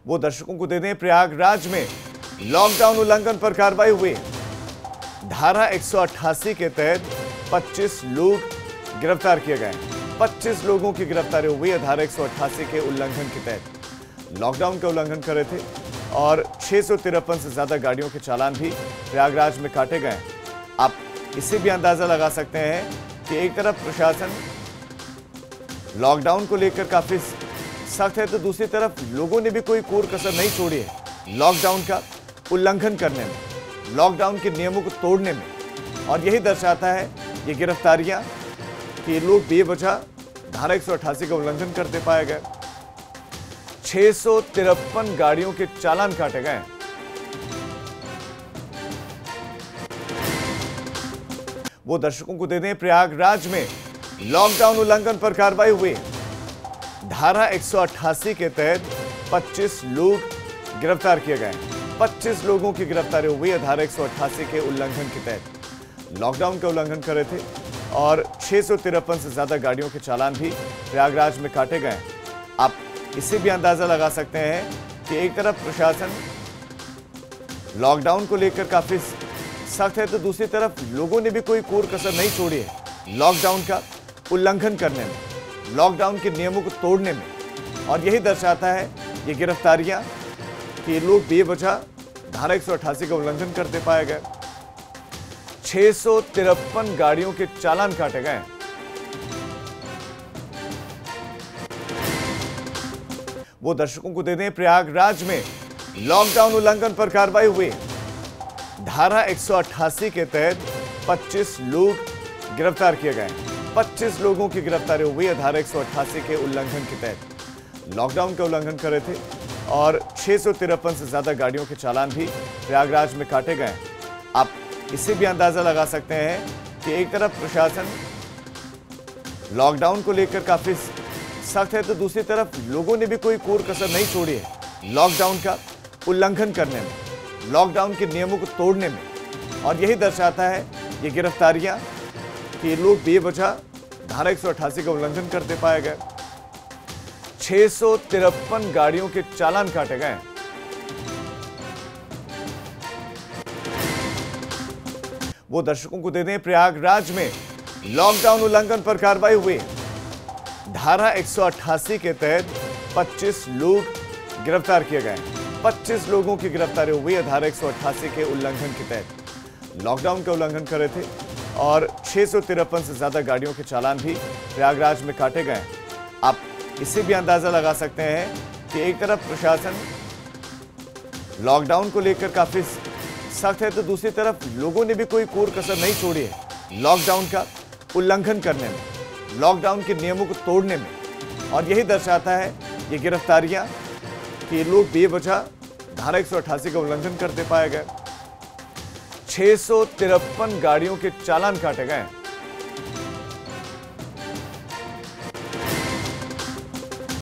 वो दर्शकों को दे दें, प्रयागराज में लॉकडाउन उल्लंघन पर कार्रवाई हुई। धारा 188 के तहत 25 लोग गिरफ्तार किए गए। 25 लोगों की गिरफ्तारी हुई है धारा 188 के उल्लंघन के तहत। लॉकडाउन का उल्लंघन कर रहे थे और 653 से ज्यादा गाड़ियों के चालान भी प्रयागराज में काटे गए। आप इससे भी अंदाजा लगा सकते हैं कि एक तरफ प्रशासन लॉकडाउन को लेकर काफी सख्त है, तो दूसरी तरफ लोगों ने भी कोई कोर कसर नहीं छोड़ी है लॉकडाउन का उल्लंघन करने में, लॉकडाउन के नियमों को तोड़ने में। और यही दर्शाता है ये गिरफ्तारियां कि लोग बेवजह धारा 188 का उल्लंघन करते पाए गए। 653 गाड़ियों के चालान काटे गए। वो दर्शकों को दे दें, प्रयागराज में लॉकडाउन उल्लंघन पर कार्रवाई हुई। धारा 188 के तहत 25 लोग गिरफ्तार किए गए। 25 लोगों की गिरफ्तारी हुई है धारा 188 के उल्लंघन के तहत। लॉकडाउन का उल्लंघन कर रहे थे और 653 से ज्यादा गाड़ियों के चालान भी प्रयागराज में काटे गए। आप इससे भी अंदाजा लगा सकते हैं कि एक तरफ प्रशासन लॉकडाउन को लेकर काफी सख्त है, तो दूसरी तरफ लोगों ने भी कोई कोर कसर नहीं छोड़ी है लॉकडाउन का उल्लंघन करने में, लॉकडाउन के नियमों को तोड़ने में। और यही दर्शाता है ये गिरफ्तारियां कि लोग बेवजह धारा 188 का उल्लंघन करते पाए गए। 653 गाड़ियों के चालान काटे गए। वो दर्शकों को दे दें, प्रयागराज में लॉकडाउन उल्लंघन पर कार्रवाई हुई। धारा 188 के तहत 25 लोग गिरफ्तार किए गए। 25 लोगों की गिरफ्तारी हुई है धारा 188 के उल्लंघन के तहत। लॉकडाउन का उल्लंघन कर रहे थे और 653 से ज्यादा गाड़ियों के चालान भी प्रयागराज में काटे गए। आप इससे भी अंदाजा लगा सकते हैं कि एक तरफ प्रशासन लॉकडाउन को लेकर काफी सख्त है, तो दूसरी तरफ लोगों ने भी कोई कोर कसर नहीं छोड़ी है लॉकडाउन का उल्लंघन करने में, लॉकडाउन के नियमों को तोड़ने में। और यही दर्शाता है ये गिरफ्तारियां कि लोग बेवजह धारा 188 का उल्लंघन करते पाए गए। 653 गाड़ियों के चालान काटे गए। वो दर्शकों को दे दें, प्रयागराज में लॉकडाउन उल्लंघन पर कार्रवाई हुई। धारा 188 के तहत 25 लोग गिरफ्तार किए गए। 25 लोगों की गिरफ्तारी हुई है धारा 188 के उल्लंघन के तहत। लॉकडाउन का उल्लंघन कर रहे थे और 653 से ज्यादा गाड़ियों के चालान भी प्रयागराज में काटे गए। आप इससे भी अंदाजा लगा सकते हैं कि एक तरफ प्रशासन लॉकडाउन को लेकर काफी सख्त है, तो दूसरी तरफ लोगों ने भी कोई कोर कसर नहीं छोड़ी है लॉकडाउन का उल्लंघन करने में, लॉकडाउन के नियमों को तोड़ने में। और यही दर्शाता है ये गिरफ्तारियां कि लोग बेवजह धारा 188 का उल्लंघन करते पाए गए। 653 गाड़ियों के चालान काटे गए।